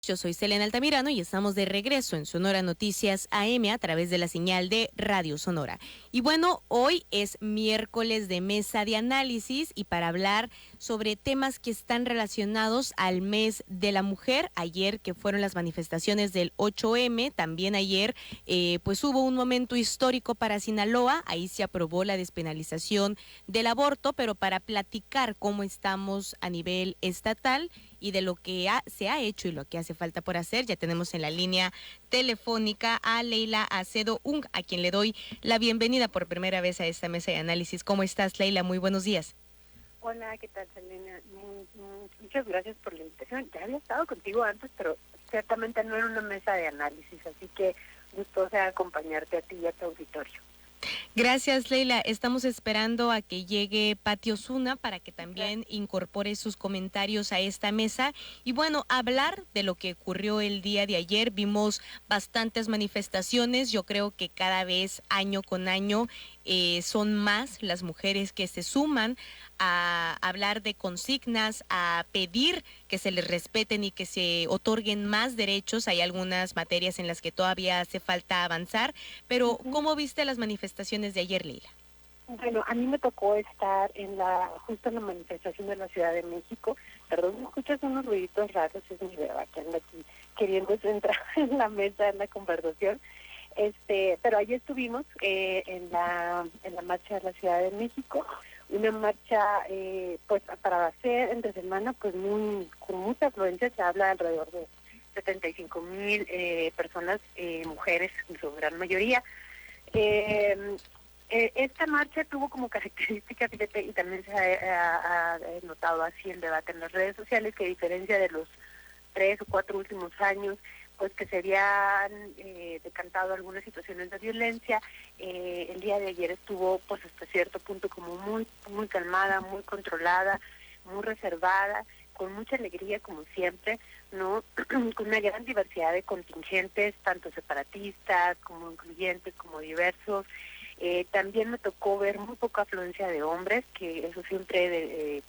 Yo soy Selena Altamirano y estamos de regreso en Sonora Noticias AM a través de la señal de Radio Sonora. Y bueno, hoy es miércoles de mesa de análisis y para hablar sobre temas que están relacionados al mes de la mujer, ayer que fueron las manifestaciones del 8M, también ayer pues hubo un momento histórico para Sinaloa, ahí se aprobó la despenalización del aborto, pero para platicar cómo estamos a nivel estatal y de lo que se ha hecho y lo que hace falta por hacer. Ya tenemos en la línea telefónica a Leila Acedo Ung, a quien le doy la bienvenida por primera vez a esta mesa de análisis. ¿Cómo estás, Leila? Muy buenos días. Hola, ¿qué tal, Selena? Muchas gracias por la invitación. Ya había estado contigo antes, pero ciertamente no era una mesa de análisis, así que gustosa acompañarte a ti y a tu auditorio. Gracias, Leila. Estamos esperando a que llegue Pati Osuna para que también incorpore sus comentarios a esta mesa. Y bueno, hablar de lo que ocurrió el día de ayer. Vimos bastantes manifestaciones. Yo creo que cada vez, año con año, son más las mujeres que se suman a hablar de consignas, a pedir que se les respeten y que se otorguen más derechos. Hay algunas materias en las que todavía hace falta avanzar, pero ¿cómo viste las manifestaciones de ayer, Leila? Bueno, a mí me tocó estar justo en la manifestación de la Ciudad de México. Perdón, ¿me escuchas unos ruiditos raros? Es mi beba que anda aquí queriéndose entrar en la mesa, en la conversación. Pero allí estuvimos en la marcha de la Ciudad de México, una marcha pues para hacer entre semana pues con mucha afluencia. Se habla de alrededor de 75,000 personas, mujeres en su gran mayoría. Esta marcha tuvo como característica, fíjate, y también se ha notado así el debate en las redes sociales, que a diferencia de los 3 o 4 últimos años, pues que se habían decantado algunas situaciones de violencia, el día de ayer estuvo pues hasta cierto punto como muy calmada, muy controlada, muy reservada, con mucha alegría como siempre, ¿no? Con una gran diversidad de contingentes, tanto separatistas como incluyentes, como diversos. También me tocó ver muy poca afluencia de hombres, que eso siempre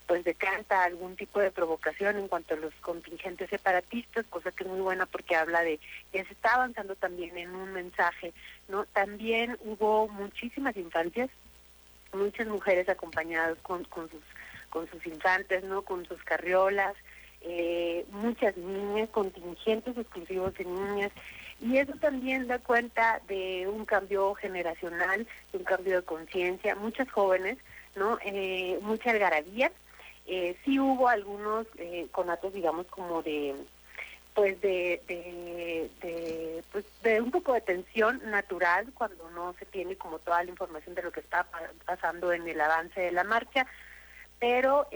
pues decanta algún tipo de provocación en cuanto a los contingentes separatistas, cosa que es muy buena porque habla de que se está avanzando también en un mensaje, ¿no? También hubo muchísimas infancias, muchas mujeres acompañadas con sus infantes, ¿no? Con sus carriolas, muchas niñas, contingentes exclusivos de niñas, y eso también da cuenta de un cambio generacional, de un cambio de conciencia, muchas jóvenes, ¿no? Mucha algarabía. Sí hubo algunos conatos, digamos, como de un poco de tensión natural cuando no se tiene como toda la información de lo que está pasando en el avance de la marcha, pero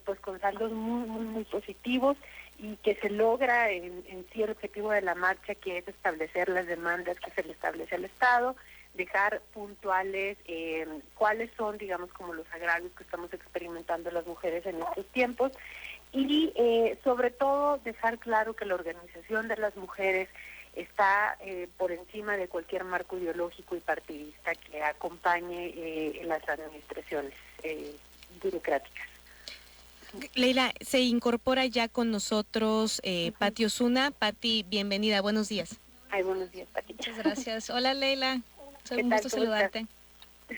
pues con saldos muy positivos, y que se logra en sí el objetivo de la marcha, que es establecer las demandas que se le establece al Estado, dejar puntuales cuáles son, digamos, como los agravios que estamos experimentando las mujeres en estos tiempos, y sobre todo dejar claro que la organización de las mujeres está por encima de cualquier marco ideológico y partidista que acompañe las administraciones burocráticas. Leila, se incorpora ya con nosotros Pati Osuna. Pati, bienvenida, buenos días. Ay, buenos días, Pati. Muchas gracias. Hola, Leila. Es un gusto saludarte.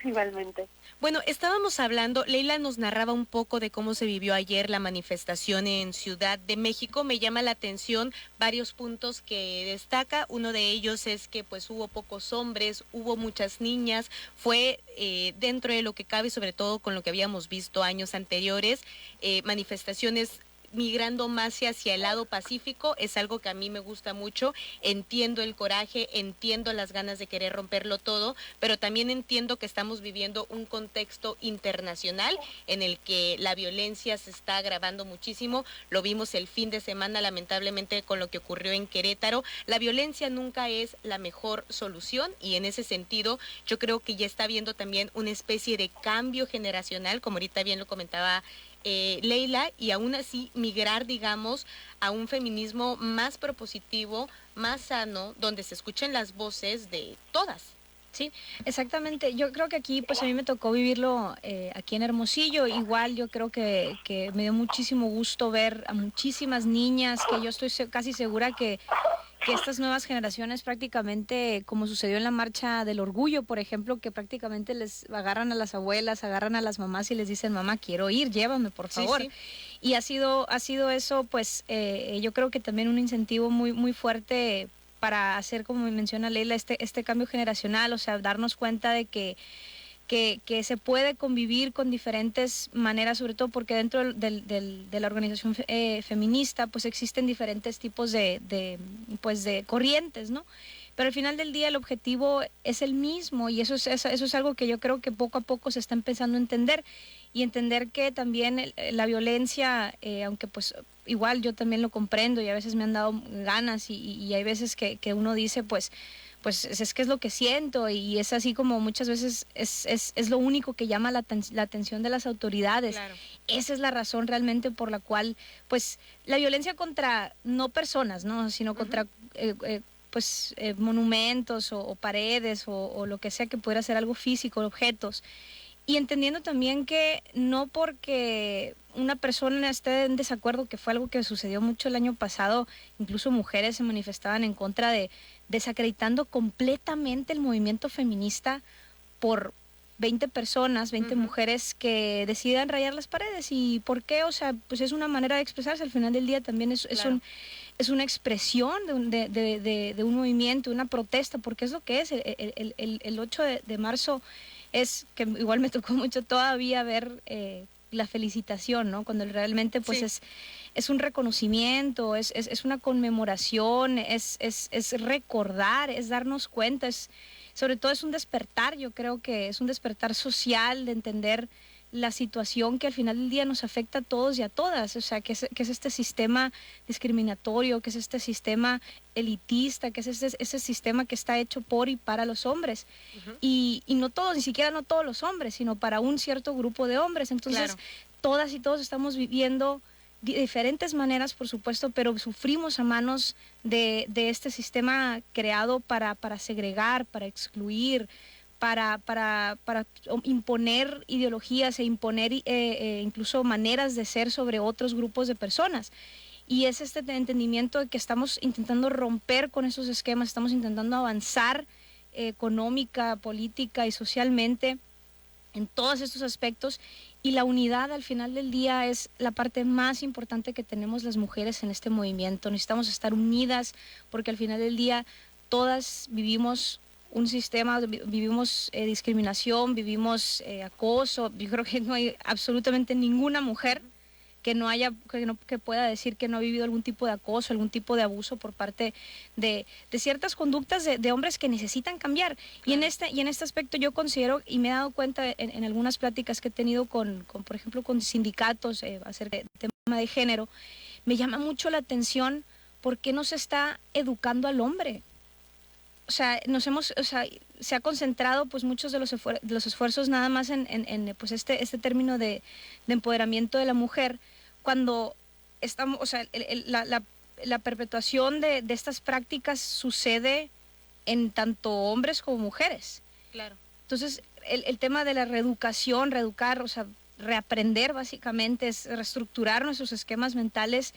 Igualmente. Bueno, estábamos hablando, Leila nos narraba un poco de cómo se vivió ayer la manifestación en Ciudad de México. Me llama la atención varios puntos que destaca. Uno de ellos es que pues hubo pocos hombres, hubo muchas niñas, fue dentro de lo que cabe, sobre todo con lo que habíamos visto años anteriores, manifestaciones migrando más hacia el lado pacífico. Es algo que a mí me gusta mucho. Entiendo el coraje, entiendo las ganas de querer romperlo todo, pero también entiendo que estamos viviendo un contexto internacional en el que la violencia se está agravando muchísimo. Lo vimos el fin de semana, lamentablemente, con lo que ocurrió en Querétaro. La violencia nunca es la mejor solución, y en ese sentido yo creo que ya está habiendo también una especie de cambio generacional, como ahorita bien lo comentaba Leila, y aún así migrar, digamos, a un feminismo más propositivo, más sano, donde se escuchen las voces de todas. Sí, exactamente. Yo creo que aquí, pues a mí me tocó vivirlo aquí en Hermosillo. Igual yo creo que me dio muchísimo gusto ver a muchísimas niñas, que yo estoy casi segura que estas nuevas generaciones prácticamente, como sucedió en la Marcha del Orgullo, por ejemplo, que prácticamente les agarran a las abuelas, agarran a las mamás y les dicen, mamá, quiero ir, llévame, por favor. Sí, sí. Y ha sido eso, pues yo creo que también un incentivo muy, muy fuerte para hacer, como menciona Leila, este cambio generacional, o sea, darnos cuenta de que se puede convivir con diferentes maneras, sobre todo porque dentro de la organización feminista pues existen diferentes tipos de corrientes, ¿no? Pero al final del día el objetivo es el mismo y eso es algo que yo creo que poco a poco se está empezando a entender y entender que también la violencia, aunque pues igual yo también lo comprendo y a veces me han dado ganas y hay veces que uno dice pues es que es lo que siento y es así como muchas veces es lo único que llama la atención de las autoridades. Claro. Esa es la razón realmente por la cual, pues, la violencia contra, no personas, ¿no? Sino contra, monumentos o paredes o lo que sea que pudiera ser algo físico, objetos. Y entendiendo también que no porque una persona esté en desacuerdo, que fue algo que sucedió mucho el año pasado, incluso mujeres se manifestaban en contra desacreditando completamente el movimiento feminista por 20 personas, 20 mujeres que decidan rayar las paredes. ¿Y por qué? O sea, pues es una manera de expresarse. Al final del día también claro. Es una expresión de un movimiento, una protesta, porque es lo que es. El 8 de marzo es que igual me tocó mucho todavía ver la felicitación, ¿no? Cuando realmente pues sí. es un reconocimiento, es una conmemoración, es recordar, es darnos cuenta, sobre todo es un despertar. Yo creo que es un despertar social de entender la situación que al final del día nos afecta a todos y a todas, o sea, que es este sistema discriminatorio, que es este sistema elitista, que es ese sistema que está hecho por y para los hombres. Y no todos, ni siquiera no todos los hombres, sino para un cierto grupo de hombres. Entonces, claro. Todas y todos estamos viviendo de diferentes maneras, por supuesto, pero sufrimos a manos de este sistema creado para segregar, para excluir, para imponer ideologías e imponer incluso maneras de ser sobre otros grupos de personas. Y es este entendimiento de que estamos intentando romper con esos esquemas, estamos intentando avanzar económica, política y socialmente en todos estos aspectos. Y la unidad al final del día es la parte más importante que tenemos las mujeres en este movimiento. Necesitamos estar unidas porque al final del día todas vivimos un sistema, vivimos discriminación, vivimos acoso. Yo creo que no hay absolutamente ninguna mujer que pueda decir que no ha vivido algún tipo de acoso, algún tipo de abuso por parte de ciertas conductas de hombres que necesitan cambiar. Claro. Y en este aspecto yo considero, y me he dado cuenta en algunas pláticas que he tenido con por ejemplo, con sindicatos acerca del tema de género, me llama mucho la atención por qué no se está educando al hombre. O sea, se ha concentrado pues muchos de los esfuerzos nada más en pues este término de empoderamiento de la mujer, cuando estamos, o sea, la perpetuación de estas prácticas sucede en tanto hombres como mujeres. Claro. Entonces, el tema de la reeducar, o sea, reaprender básicamente, es reestructurar nuestros esquemas mentales,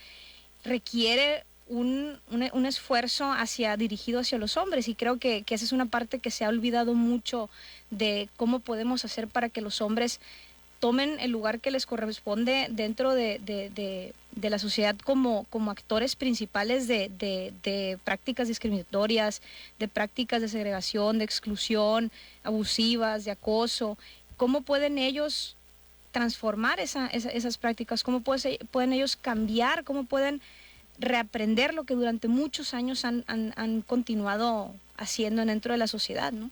requiere un esfuerzo dirigido hacia los hombres, y creo que esa es una parte que se ha olvidado mucho de cómo podemos hacer para que los hombres tomen el lugar que les corresponde dentro de la sociedad como actores principales de prácticas discriminatorias, de prácticas de segregación, de exclusión, abusivas, de acoso. ¿Cómo pueden ellos transformar esas prácticas? ¿Cómo pueden ellos cambiar? ¿Cómo pueden reaprender lo que durante muchos años han continuado haciendo dentro de la sociedad, ¿no?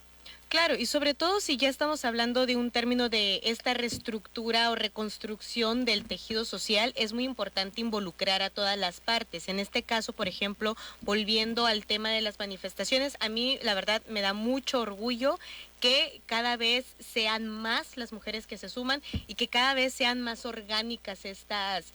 Claro, y sobre todo si ya estamos hablando de un término de esta reestructura o reconstrucción del tejido social, es muy importante involucrar a todas las partes. En este caso, por ejemplo, volviendo al tema de las manifestaciones, a mí la verdad me da mucho orgullo que cada vez sean más las mujeres que se suman y que cada vez sean más orgánicas estas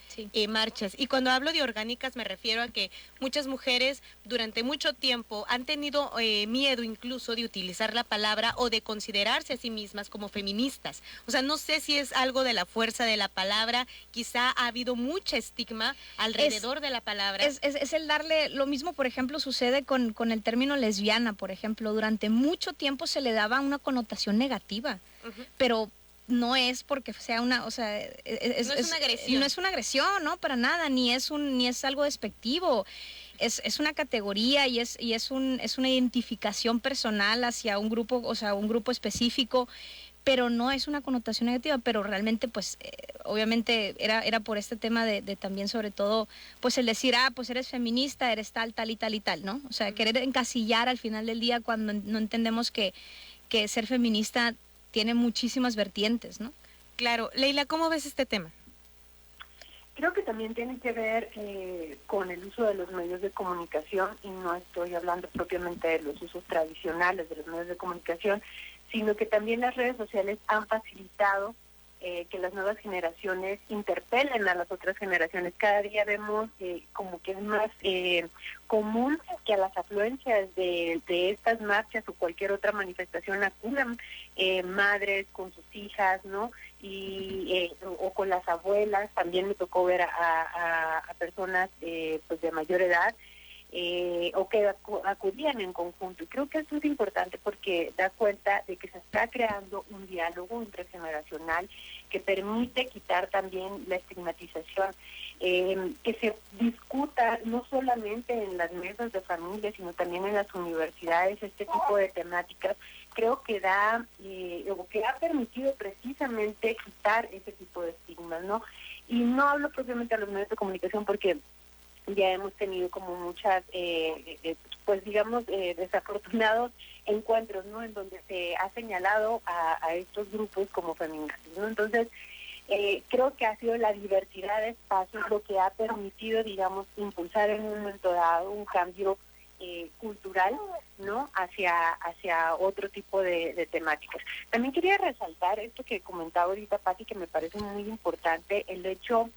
marchas. Y cuando hablo de orgánicas me refiero a que muchas mujeres durante mucho tiempo han tenido miedo incluso de utilizar la palabra o de considerarse a sí mismas como feministas. O sea, no sé si es algo de la fuerza de la palabra, quizá ha habido mucha estigma alrededor de la palabra. Es el darle, lo mismo por ejemplo sucede con el término lesbiana, por ejemplo, durante mucho tiempo se le daba una connotación negativa, pero no es porque sea una, o sea, no es una agresión. No es una agresión, no, para nada, ni es algo despectivo. Es una categoría y es una identificación personal hacia un grupo, o sea, un grupo específico, pero no es una connotación negativa, pero realmente pues obviamente era por este tema de también sobre todo pues el decir, pues eres feminista, eres tal y tal y tal, ¿no? O sea, querer encasillar al final del día cuando no entendemos que ser feminista tiene muchísimas vertientes, ¿no? Claro. Leila, ¿cómo ves este tema? Creo que también tiene que ver con el uso de los medios de comunicación, y no estoy hablando propiamente de los usos tradicionales de los medios de comunicación, sino que también las redes sociales han facilitado que las nuevas generaciones interpelen a las otras generaciones. Cada día vemos como que es más común que a las afluencias de estas marchas o cualquier otra manifestación acudan madres con sus hijas, ¿no? Y o con las abuelas. También me tocó ver a personas pues de mayor edad o que acudían en conjunto. Y creo que esto es importante porque da cuenta de que se está creando un diálogo intergeneracional que permite quitar también la estigmatización, que se discuta no solamente en las mesas de familia, sino también en las universidades este tipo de temáticas. Creo que da, o que ha permitido precisamente quitar ese tipo de estigmas, ¿no? Y no hablo propiamente a los medios de comunicación porque ya hemos tenido como muchas, pues digamos, desafortunados encuentros, ¿no? En donde se ha señalado a estos grupos como feministas, ¿no? Entonces, creo que ha sido la diversidad de espacios lo que ha permitido, digamos, impulsar en un momento dado un cambio cultural, ¿no? Hacia otro tipo de temáticas. También quería resaltar esto que comentaba ahorita Pati, que me parece muy importante, el hecho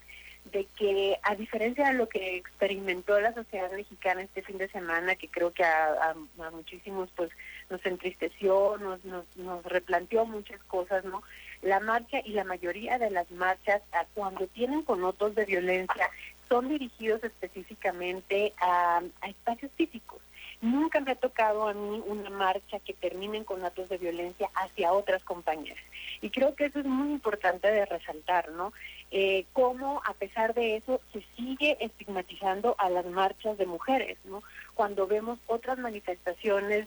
de que, a diferencia de lo que experimentó la sociedad mexicana este fin de semana, que creo que a muchísimos pues nos entristeció, nos replanteó muchas cosas, ¿no? La marcha y la mayoría de las marchas, cuando tienen connotos de violencia, son dirigidos específicamente a espacios físicos. Nunca me ha tocado a mí una marcha que terminen con actos de violencia hacia otras compañeras. Y creo que eso es muy importante de resaltar, ¿no? Cómo a pesar de eso se sigue estigmatizando a las marchas de mujeres, ¿no? Cuando vemos otras manifestaciones,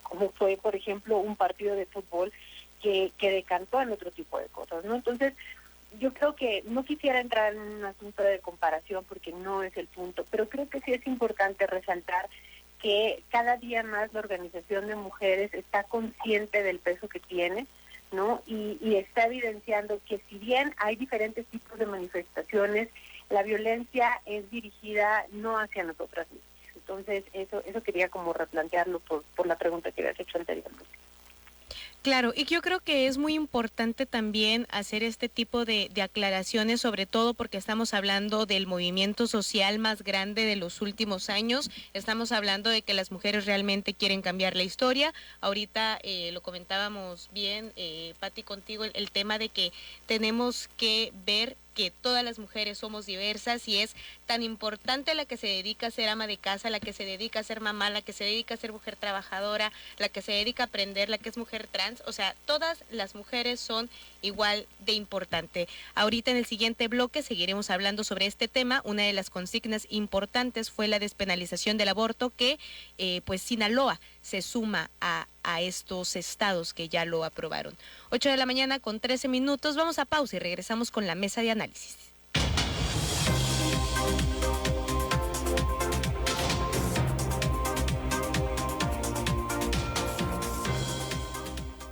como fue, por ejemplo, un partido de fútbol que decantó en otro tipo de cosas, ¿no? Entonces, yo creo que no quisiera entrar en un asunto de comparación porque no es el punto, pero creo que sí es importante resaltar que cada día más la organización de mujeres está consciente del peso que tiene, ¿no? Y está evidenciando que si bien hay diferentes tipos de manifestaciones, la violencia es dirigida no hacia nosotras mismas. Entonces, eso quería como replantearlo por la pregunta que habías hecho anteriormente. Claro, y yo creo que es muy importante también hacer este tipo de aclaraciones, sobre todo porque estamos hablando del movimiento social más grande de los últimos años. Estamos hablando de que las mujeres realmente quieren cambiar la historia. Ahorita lo comentábamos bien, Pati, contigo, el tema de que tenemos que ver que todas las mujeres somos diversas y es tan importante la que se dedica a ser ama de casa, la que se dedica a ser mamá, la que se dedica a ser mujer trabajadora, la que se dedica a aprender, la que es mujer trans, o sea, todas las mujeres son igual de importante. Ahorita en el siguiente bloque seguiremos hablando sobre este tema. Una de las consignas importantes fue la despenalización del aborto que pues Sinaloa se suma a estos estados que ya lo aprobaron. 8 de la mañana con 13 minutos. Vamos a pausa y regresamos con la mesa de análisis.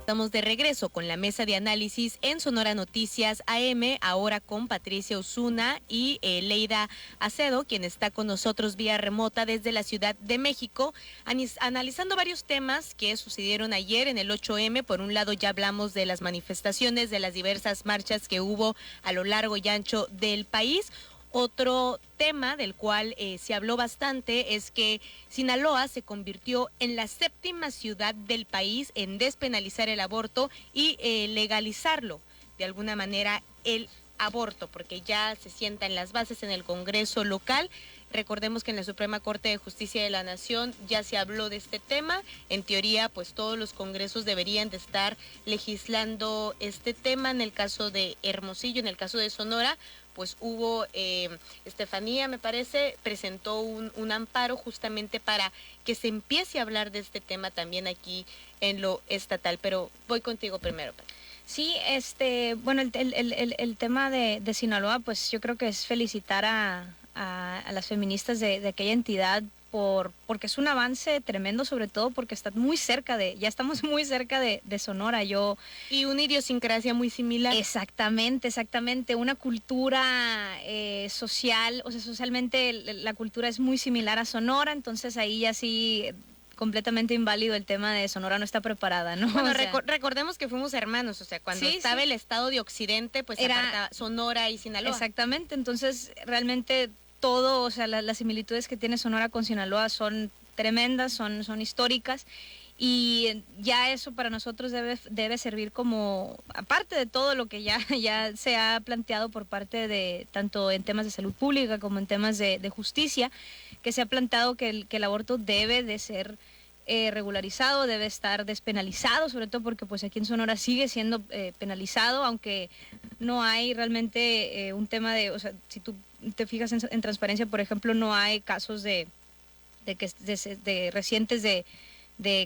Estamos de regreso con la mesa de análisis en Sonora Noticias AM, ahora con Patricia Osuna y Leida Acedo, quien está con nosotros vía remota desde la Ciudad de México, analizando varios temas que sucedieron ayer en el 8M. Por un lado, ya hablamos de las manifestaciones, de las diversas marchas que hubo a lo largo y ancho del país. Otro tema del cual se habló bastante es que Sinaloa se convirtió en la 7ª ciudad del país en despenalizar el aborto y legalizarlo de alguna manera el aborto, porque ya se sientan las bases en el Congreso local. Recordemos que en la Suprema Corte de Justicia de la Nación ya se habló de este tema. En teoría, pues todos los congresos deberían de estar legislando este tema. En el caso de Hermosillo, en el caso de Sonora, pues hubo, Estefanía, me parece, presentó un amparo justamente para que se empiece a hablar de este tema también aquí en lo estatal. Pero voy contigo primero, Pati. Sí, bueno, el tema de Sinaloa, pues yo creo que es felicitar a las feministas de aquella entidad porque es un avance tremendo, sobre todo porque está muy cerca ya estamos muy cerca de Sonora. Y una idiosincrasia muy similar. Exactamente, una cultura social, o sea, socialmente la cultura es muy similar a Sonora, entonces ahí ya sí completamente inválido el tema de Sonora no está preparada, ¿no? Bueno, recordemos que fuimos hermanos, o sea, cuando estaba el estado de Occidente, pues era Sonora y Sinaloa. Exactamente, entonces realmente todo, o sea, las similitudes que tiene Sonora con Sinaloa son tremendas, son históricas, y ya eso para nosotros debe servir como, aparte de todo lo que ya se ha planteado por parte de, tanto en temas de salud pública como en temas de justicia, que se ha planteado que el aborto debe de ser regularizado, debe estar despenalizado, sobre todo porque pues aquí en Sonora sigue siendo penalizado, aunque no hay realmente un tema de, o sea, si tú te fijas en transparencia, por ejemplo, no hay casos de recientes de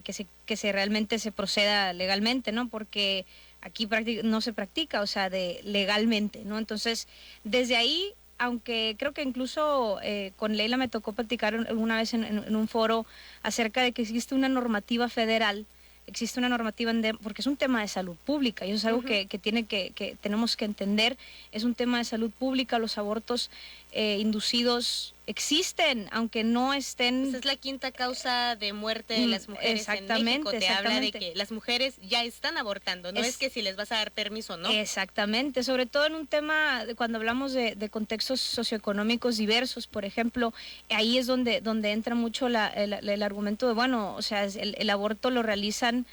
que se realmente se proceda legalmente, ¿no? Porque aquí no se practica, o sea, legalmente, ¿no? Entonces, desde ahí, aunque creo que incluso con Leila me tocó platicar alguna vez en un foro acerca de que existe una normativa federal, existe una normativa porque es un tema de salud pública y eso es algo que tenemos que entender. Es un tema de salud pública. Los abortos inducidos existen, aunque no estén... Pues es la 5ª causa de muerte de las mujeres en México. Te habla de que las mujeres ya están abortando, no es que si les vas a dar permiso, ¿no? Exactamente, sobre todo en un tema, cuando hablamos de contextos socioeconómicos diversos, por ejemplo, ahí es donde entra mucho el argumento de, bueno, o sea, el aborto lo realizan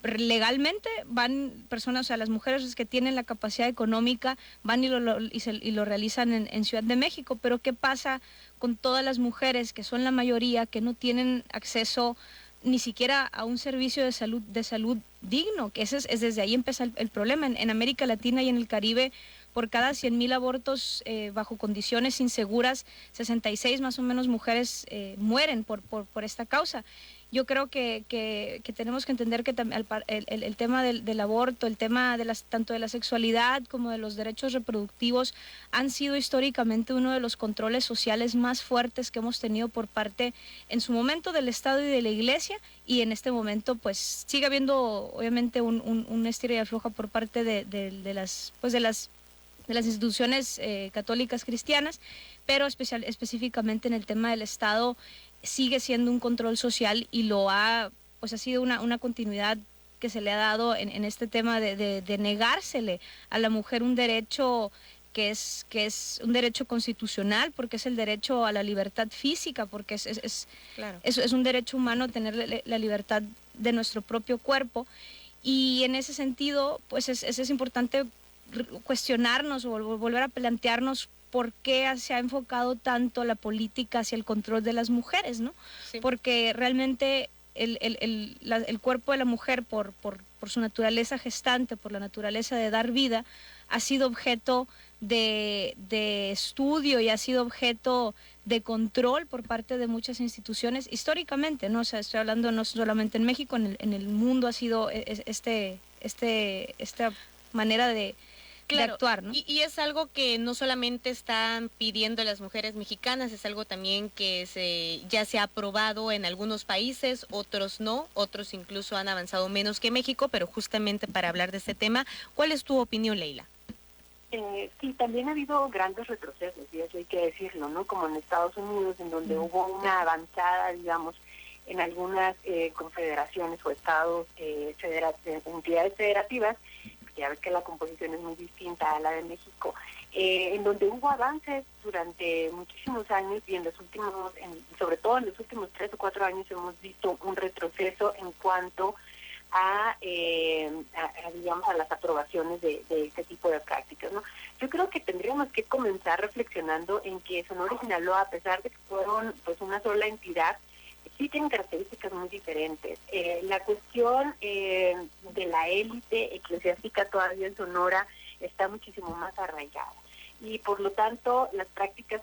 legalmente, van personas, o sea, las mujeres que tienen la capacidad económica van y lo realizan en Ciudad de México, pero ¿qué pasa con todas las mujeres que son la mayoría, que no tienen acceso ni siquiera a un servicio de salud digno? Que es desde ahí empieza el problema. En América Latina y en el Caribe, por cada 100,000 abortos bajo condiciones inseguras, 66 más o menos mujeres mueren por esta causa. Yo creo que tenemos que entender que el tema del aborto, el tema tanto de la sexualidad como de los derechos reproductivos han sido históricamente uno de los controles sociales más fuertes que hemos tenido por parte, en su momento, del Estado y de la Iglesia, y en este momento pues sigue habiendo obviamente un estira y afloja por parte de las instituciones católicas cristianas, pero específicamente en el tema del Estado sigue siendo un control social y ha sido una continuidad que se le ha dado en este tema de negársele a la mujer un derecho que es un derecho constitucional, porque es el derecho a la libertad física, porque claro, es un derecho humano tener la libertad de nuestro propio cuerpo. Y en ese sentido, pues es importante cuestionarnos o volver a plantearnos por qué se ha enfocado tanto la política hacia el control de las mujeres, ¿no? Sí. Porque realmente el cuerpo de la mujer, por su naturaleza gestante, por la naturaleza de dar vida, ha sido objeto de estudio y ha sido objeto de control por parte de muchas instituciones históricamente, ¿no? O sea, estoy hablando no solamente en México, en el mundo ha sido esta manera de Claro, actuar, ¿no? y es algo que no solamente están pidiendo las mujeres mexicanas, es algo también que ya se ha aprobado en algunos países, otros no, otros incluso han avanzado menos que México, pero justamente para hablar de este tema, ¿cuál es tu opinión, Leila? Sí, también ha habido grandes retrocesos, y eso hay que decirlo, ¿no? Como en Estados Unidos, en donde hubo una avanzada, digamos, en algunas confederaciones o estados, entidades federativas, ya ves que la composición es muy distinta a la de México, en donde hubo avances durante muchísimos años y sobre todo en los últimos 3 o 4 años hemos visto un retroceso en cuanto digamos, a las aprobaciones de este tipo de prácticas, ¿no? Yo creo que tendríamos que comenzar reflexionando en que Sonora y Sinaloa, a pesar de que fueron pues una sola entidad, sí tienen características muy diferentes. La cuestión de la élite eclesiástica todavía en Sonora está muchísimo más arraigada. Y por lo tanto las prácticas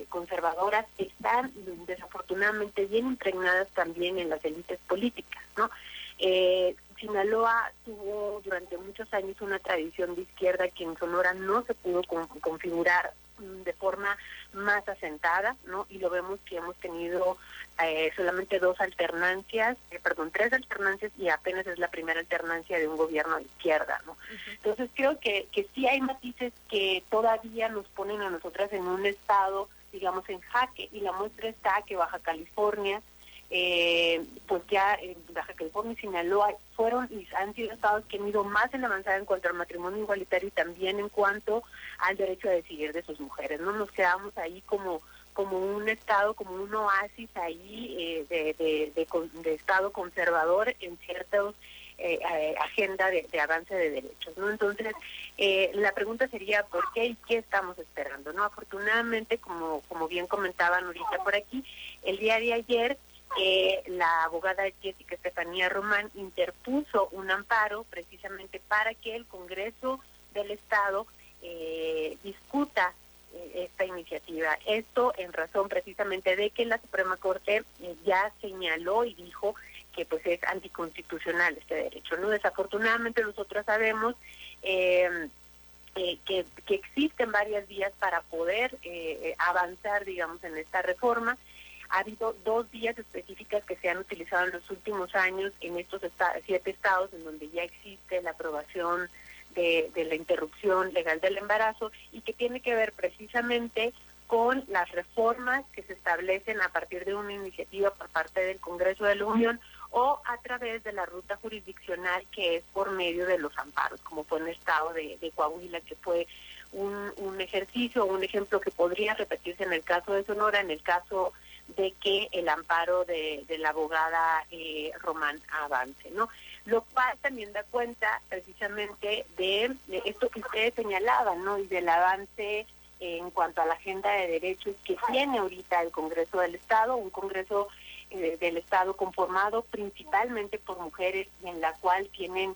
conservadoras están desafortunadamente bien impregnadas también en las élites políticas, ¿no? Sinaloa tuvo durante muchos años una tradición de izquierda que en Sonora no se pudo configurar de forma más asentada, ¿no? Y lo vemos que hemos tenido solamente 3 alternancias y apenas es la primera alternancia de un gobierno de izquierda, ¿no? Entonces creo que sí hay matices que todavía nos ponen a nosotras en un estado, digamos, en jaque, y la muestra está que Baja California, pues ya en Baja California y Sinaloa fueron y han sido estados que han ido más en avanzada en cuanto al matrimonio igualitario y también en cuanto al derecho a decidir de sus mujeres. No nos quedamos ahí como un estado, como un oasis ahí de estado conservador en ciertos agenda de avance de derechos, ¿no? Entonces, la pregunta sería ¿por qué y qué estamos esperando? ¿No? Afortunadamente, como bien comentaban ahorita por aquí, el día de ayer la abogada Jessica Estefanía Román interpuso un amparo precisamente para que el Congreso del Estado discuta esta iniciativa. Esto en razón precisamente de que la Suprema Corte ya señaló y dijo que pues es anticonstitucional este derecho, ¿no? Desafortunadamente nosotros sabemos que existen varias vías para poder avanzar, digamos, en esta reforma. Ha habido 2 vías específicas que se han utilizado en los últimos años en estos 7 estados en donde ya existe la aprobación de la interrupción legal del embarazo y que tiene que ver precisamente con las reformas que se establecen a partir de una iniciativa por parte del Congreso de la Unión o a través de la ruta jurisdiccional que es por medio de los amparos, como fue en el estado de Coahuila, que fue un ejercicio, un ejemplo que podría repetirse en el caso de Sonora, en el caso de que el amparo de la abogada Román avance, ¿no? Lo cual también da cuenta precisamente de esto que ustedes señalaban, ¿no? Y del avance en cuanto a la agenda de derechos que tiene ahorita el Congreso del Estado, un Congreso del Estado conformado principalmente por mujeres y en la cual tienen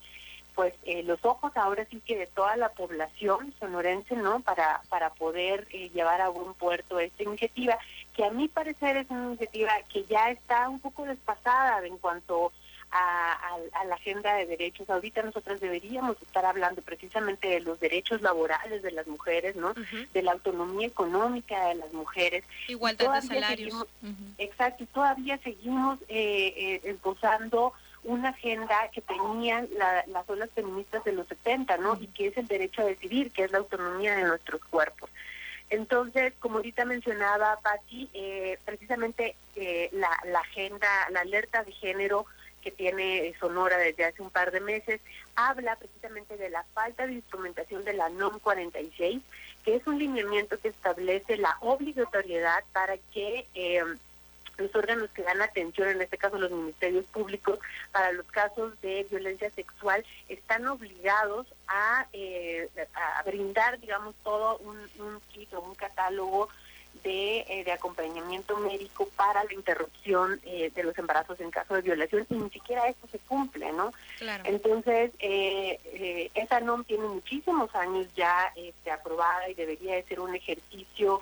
pues los ojos ahora sí que de toda la población sonorense, ¿no? Para poder llevar a buen puerto esta iniciativa, que a mi parecer es una iniciativa que ya está un poco desfasada en cuanto a la agenda de derechos. Ahorita nosotros deberíamos estar hablando precisamente de los derechos laborales de las mujeres, ¿no? De la autonomía económica de las mujeres. Igualdad de salarios. Exacto, y todavía seguimos gozando una agenda que tenían las olas feministas de los 70, ¿no? Y que es el derecho a decidir, que es la autonomía de nuestros cuerpos. Entonces, como ahorita mencionaba Patti, precisamente la agenda, la alerta de género que tiene Sonora desde hace un par de meses, habla precisamente de la falta de instrumentación de la NOM 46, que es un lineamiento que establece la obligatoriedad para que los órganos que dan atención, en este caso los ministerios públicos, para los casos de violencia sexual, están obligados a brindar, digamos, todo un kit o un catálogo de acompañamiento médico para la interrupción de los embarazos en caso de violación, y ni siquiera esto se cumple, ¿no? Claro. Entonces, esa NOM tiene muchísimos años ya aprobada y debería de ser un ejercicio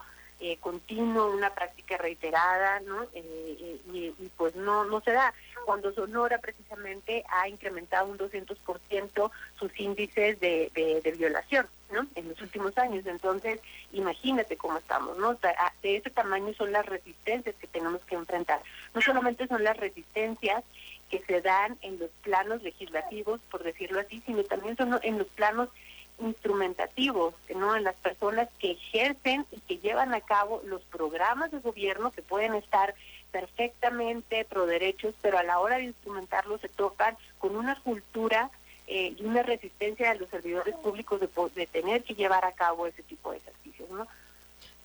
continuo, una práctica reiterada, ¿no? Y pues no se da. cuando Sonora precisamente ha incrementado un 200% sus índices de violación, ¿no? En los últimos años. Entonces, imagínate cómo estamos, ¿no? O sea, de ese tamaño son las resistencias que tenemos que enfrentar. No solamente son las resistencias que se dan en los planos legislativos, por decirlo así, sino también son en los planos instrumentativos, ¿no? En las personas que ejercen y que llevan a cabo los programas de gobierno, que pueden estar perfectamente pro derechos, pero a la hora de instrumentarlos se topan con una cultura y una resistencia de los servidores públicos de tener que llevar a cabo ese tipo de ejercicios, ¿no?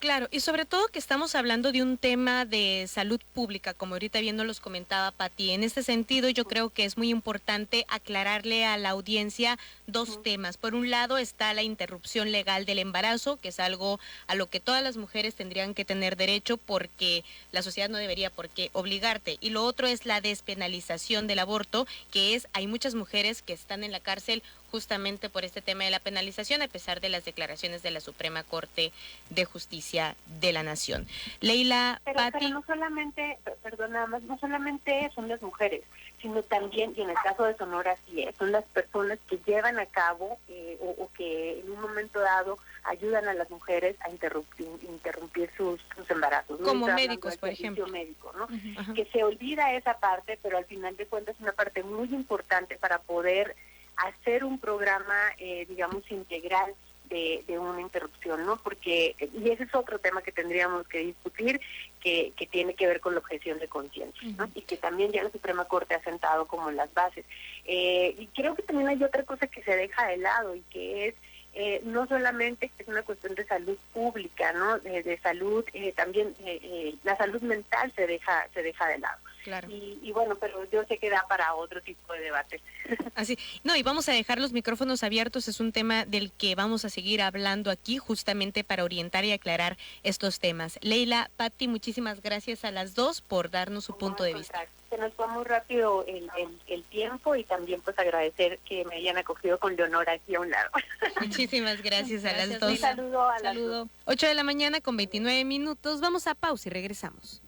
Claro, y sobre todo que estamos hablando de un tema de salud pública, como ahorita bien nos los comentaba Pati. En este sentido, yo creo que es muy importante aclararle a la audiencia dos temas. Por un lado está la interrupción legal del embarazo, que es algo a lo que todas las mujeres tendrían que tener derecho porque la sociedad no debería por qué obligarte. Y lo otro es la despenalización del aborto, que es, hay muchas mujeres que están en la cárcel justamente por este tema de la penalización, a pesar de las declaraciones de la Suprema Corte de Justicia de la Nación. Leila, Pati. Pero no solamente, perdón, nada más, no solamente son las mujeres, sino también, y en el caso de Sonora sí es, son las personas que llevan a cabo o que en un momento dado ayudan a las mujeres a interrumpir sus embarazos, ¿no? Como médicos, por ejemplo. Médico, ¿no? Que se olvida esa parte, pero al final de cuentas es una parte muy importante para poder hacer un programa, digamos, integral de una interrupción, ¿no? Porque, y ese es otro tema que tendríamos que discutir, que tiene que ver con la objeción de conciencia, ¿no? Y que también ya la Suprema Corte ha sentado como las bases. Y creo que también hay otra cosa que se deja de lado y que es no solamente es una cuestión de salud pública, ¿no? De salud, también la salud mental se deja de lado. Claro. Y bueno, pero yo sé que da para otro tipo de debate. Así, no, y vamos a dejar los micrófonos abiertos, es un tema del que vamos a seguir hablando aquí justamente para orientar y aclarar estos temas. Leila, Pati, muchísimas gracias a las dos por darnos su punto de vista. Se nos fue muy rápido el tiempo y también pues agradecer que me hayan acogido con Leonora aquí a un lado. Muchísimas gracias a las dos. Un saludo a las dos. 8 de la mañana con 29 minutos, vamos a pausa y regresamos.